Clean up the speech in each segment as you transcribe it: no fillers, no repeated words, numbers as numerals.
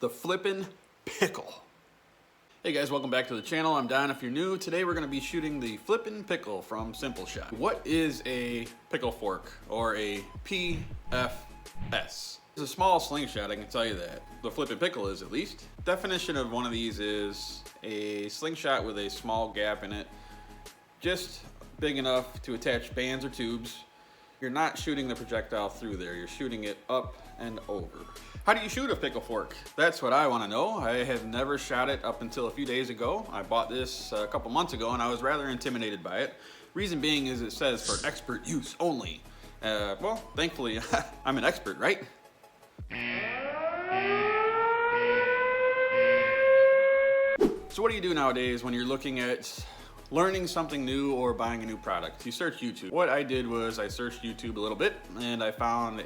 the flippin' pickle. Hey guys, welcome back to the channel. I'm Don if you're new. Today we're going to be shooting the flippin' pickle from Simpleshot. What is a pickle fork or a PFS? It's a small slingshot, I can tell you that. The flippin' pickle is, at least. Definition of one of these is a slingshot with a small gap in it, just big enough to attach bands or tubes. You're not shooting the projectile through there, you're shooting it up and over. How do you shoot a pickle fork? That's what I want to know. I have never shot it up until a few days ago. I bought this a couple months ago and I was rather intimidated by it. Reason being is it says for expert use only. Well, thankfully I'm an expert, right? So what do you do nowadays when you're looking at learning something new or buying a new product? You search YouTube. What I did was I searched YouTube a little bit and I found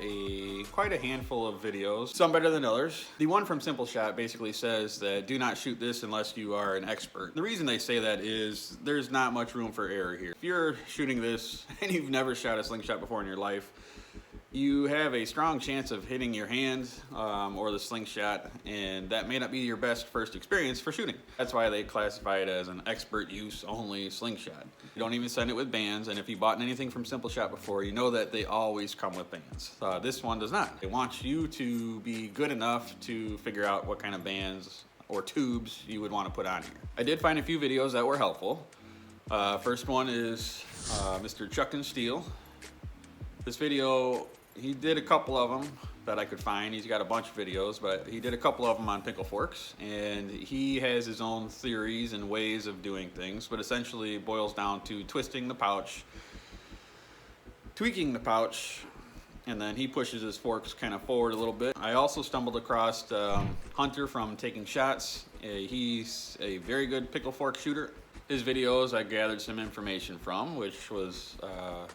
quite a handful of videos, some better than others. The one from Simpleshot basically says that do not shoot this unless you are an expert. The reason they say that is there's not much room for error here. If you're shooting this and you've never shot a slingshot before in your life, you have a strong chance of hitting your hand or the slingshot, and that may not be your best first experience for shooting. That's why they classify it as an expert use only slingshot. You don't even send it with bands, and if you bought anything from Simpleshot before, you know that they always come with bands. This one does not. They want you to be good enough to figure out what kind of bands or tubes you would want to put on here. I did find a few videos that were helpful. First one is Mr. Chuck and Steel. This video, he did a couple of them that I could find. He's got a bunch of videos, but he did a couple of them on pickle forks, and he has his own theories and ways of doing things, but essentially it boils down to twisting the pouch, tweaking the pouch, and then he pushes his forks kind of forward a little bit. I also stumbled across Hunter from Taking Shots. He's a very good pickle fork shooter. His videos I gathered some information from, which was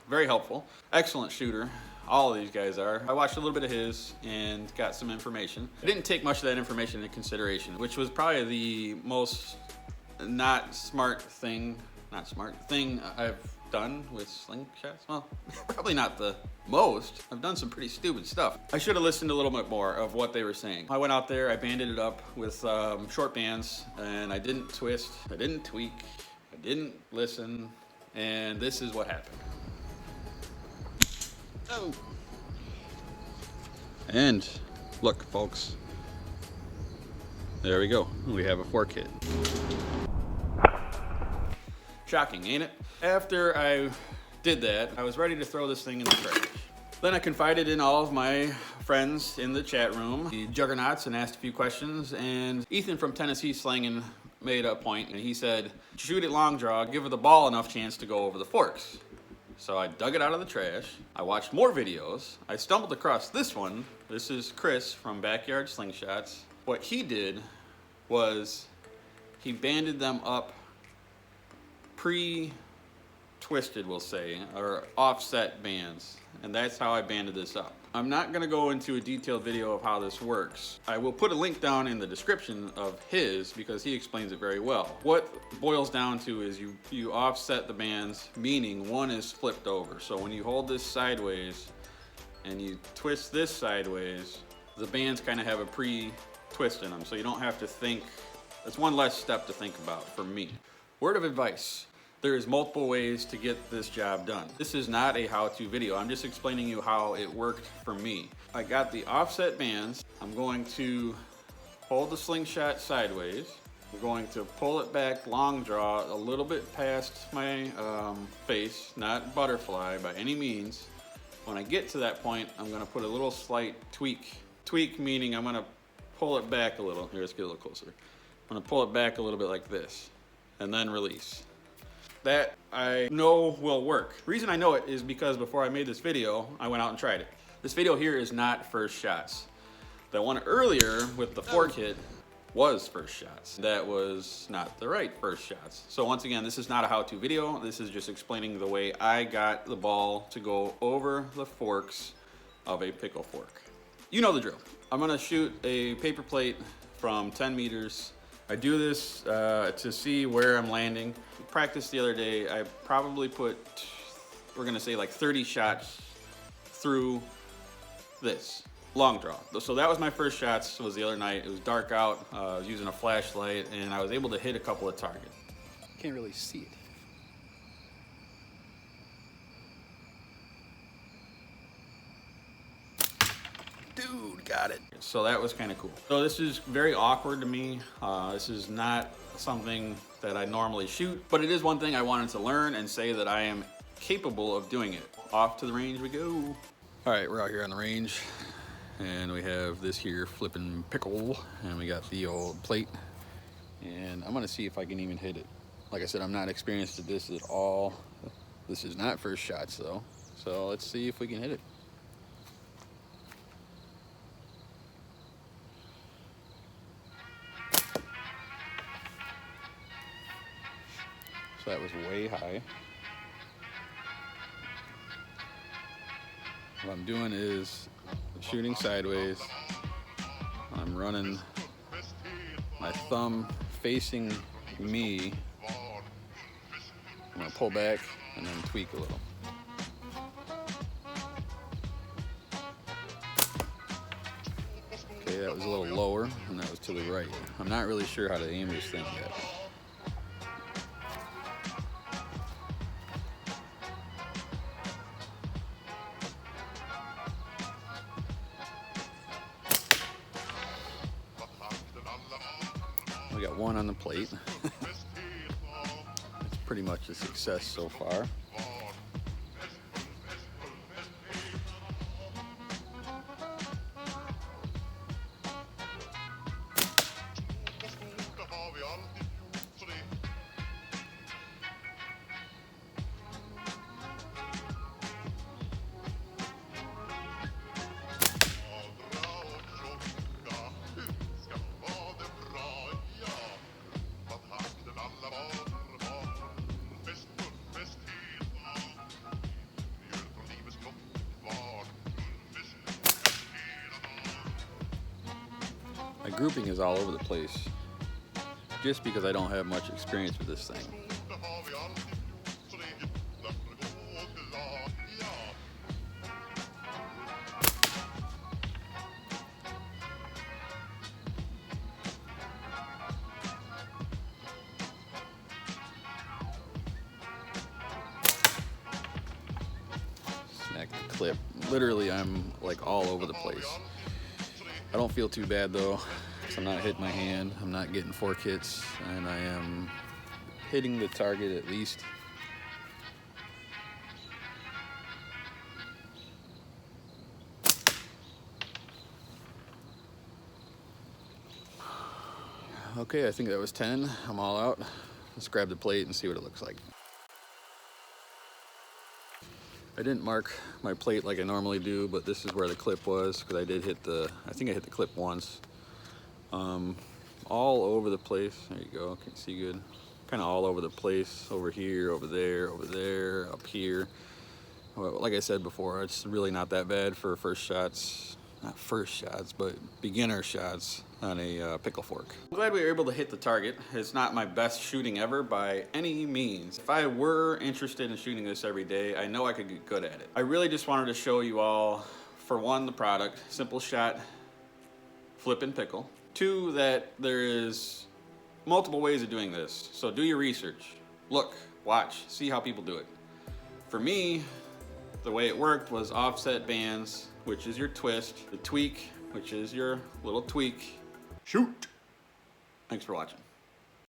very helpful. Excellent shooter. All of these guys are. I watched a little bit of his and got some information. I didn't take much of that information into consideration, which was probably the most smart thing I've done with slingshots. Well, probably not the most. I've done some pretty stupid stuff. I should have listened a little bit more of what they were saying. I went out there, I banded it up with short bands, and I didn't twist, I didn't tweak, I didn't listen, and this is what happened. Oh. And look, folks, there we go. We have a fork hit. Shocking, ain't it? After I did that, I was ready to throw this thing in the trash. Then I confided in all of my friends in the chat room, the juggernauts, and asked a few questions, and Ethan from Tennessee Slangin' made a point, and he said, shoot it long draw, give the ball enough chance to go over the forks. So I dug it out of the trash. I watched more videos. I stumbled across this one. This is Chris from Backyard Slingshots. What he did was he banded them up pre-twisted, we'll say, or offset bands. And that's how I banded this up. I'm not gonna go into a detailed video of how this works. I will put a link down in the description of his because he explains it very well. What it boils down to is you offset the bands, meaning one is flipped over. So when you hold this sideways and you twist this sideways, the bands kind of have a pre-twist in them. So you don't have to think, it's one less step to think about for me. Word of advice. There's multiple ways to get this job done. This is not a how-to video. I'm just explaining you how it worked for me. I got the offset bands. I'm going to hold the slingshot sideways. I'm going to pull it back long draw a little bit past my face, not butterfly by any means. When I get to that point, I'm gonna put a little slight tweak. Tweak meaning I'm gonna pull it back a little. Here, let's get a little closer. I'm gonna pull it back a little bit like this, and then release. That I know will work. The reason I know it is because before I made this video, I went out and tried it. This video here is not first shots. The one earlier with the fork hit was first shots. That was not the right first shots. So once again, this is not a how-to video. This is just explaining the way I got the ball to go over the forks of a pickle fork. You know the drill. I'm gonna shoot a paper plate from 10 meters. I do this to see where I'm landing. Practice the other day, I probably put, we're gonna say like 30 shots through this. long draw. So that was my first shots, was the other night. It was dark out, I was using a flashlight, and I was able to hit a couple of targets. Can't really see it. Dude, got it. So that was kind of cool. So this is very awkward to me. This is not something that I normally shoot, but it is one thing I wanted to learn and say that I am capable of doing it. Off to the range we go. All right, we're out here on the range, and we have this here flippin' Pickle, and we got the old plate, and I'm gonna see if I can even hit it. Like I said, I'm not experienced at this at all. This is not first shots though, so let's see if we can hit it. So that was way high. What I'm doing is shooting sideways. I'm running my thumb facing me. I'm gonna pull back and then tweak a little. Okay, that was a little lower and that was to the right. I'm not really sure how to aim this thing yet. We got one on the plate. It's pretty much a success so far. My grouping is all over the place, just because I don't have much experience with this thing. Snagged the clip. Literally, I'm like all over the place. I don't feel too bad though, because I'm not hitting my hand, I'm not getting fork hits, and I am hitting the target at least. Okay, I think that was 10. I'm all out. Let's grab the plate and see what it looks like. I didn't mark my plate like I normally do, but this is where the clip was, because I did hit the, I think I hit the clip once. All over the place. There you go, can you see good? Kind of all over the place, over here, over there, up here. Well, like I said before, it's really not that bad for first shots. Not first shots, but beginner shots on a pickle fork. I'm glad we were able to hit the target. It's not my best shooting ever by any means. If I were interested in shooting this every day, I know I could get good at it. I really just wanted to show you all, for one, the product, Simpleshot Flippin' Pickle. Two, that there is multiple ways of doing this. So do your research. Look, watch, see how people do it. For me, the way it worked was offset bands, which is your twist, the tweak, which is your little tweak. Shoot! Thanks for watching.